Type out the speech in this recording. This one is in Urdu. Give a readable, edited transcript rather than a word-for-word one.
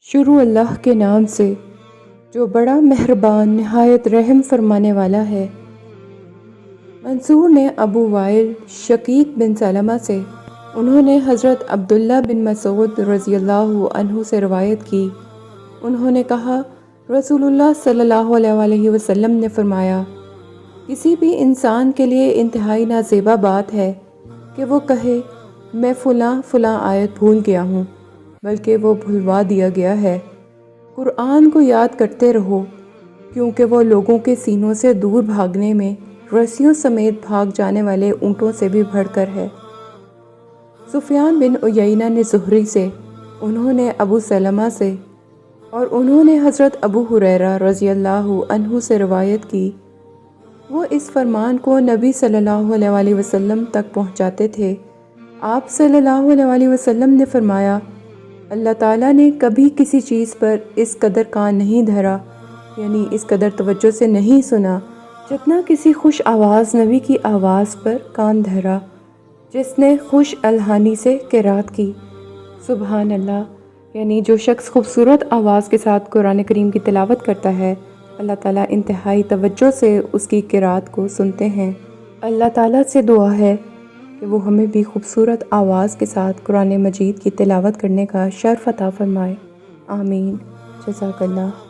شروع اللہ کے نام سے جو بڑا مہربان نہایت رحم فرمانے والا ہے۔ منصور نے ابو وائل شقیق بن سلمہ سے، انہوں نے حضرت عبداللہ بن مسعود رضی اللہ عنہ سے روایت کی، انہوں نے کہا رسول اللہ صلی اللہ علیہ وسلم نے فرمایا، کسی بھی انسان کے لیے انتہائی نازیبا بات ہے کہ وہ کہے میں فلاں آیت بھول گیا ہوں، بلکہ وہ بھلوا دیا گیا ہے۔ قرآن کو یاد کرتے رہو، کیونکہ وہ لوگوں کے سینوں سے دور بھاگنے میں رسیوں سمیت بھاگ جانے والے اونٹوں سے بھی بڑھ کر ہے۔ سفیان بن عیینہ نے زہری سے، انہوں نے ابو سلمہ سے، اور انہوں نے حضرت ابو ہریرہ رضی اللہ عنہ سے روایت کی، وہ اس فرمان کو نبی صلی اللہ علیہ وسلم تک پہنچاتے تھے۔ آپ صلی اللہ علیہ وسلم نے فرمایا، اللہ تعالیٰ نے کبھی کسی چیز پر اس قدر کان نہیں دھرا، یعنی اس قدر توجہ سے نہیں سنا، جتنا کسی خوش آواز نبی کی آواز پر کان دھرا جس نے خوش الحانی سے قرات کی۔ سبحان اللہ، یعنی جو شخص خوبصورت آواز کے ساتھ قرآن کریم کی تلاوت کرتا ہے، اللہ تعالیٰ انتہائی توجہ سے اس کی قرات کو سنتے ہیں۔ اللہ تعالیٰ سے دعا ہے کہ وہ ہمیں بھی خوبصورت آواز کے ساتھ قرآن مجید کی تلاوت کرنے کا شرف عطا فرمائے۔ آمین۔ جزاک اللہ۔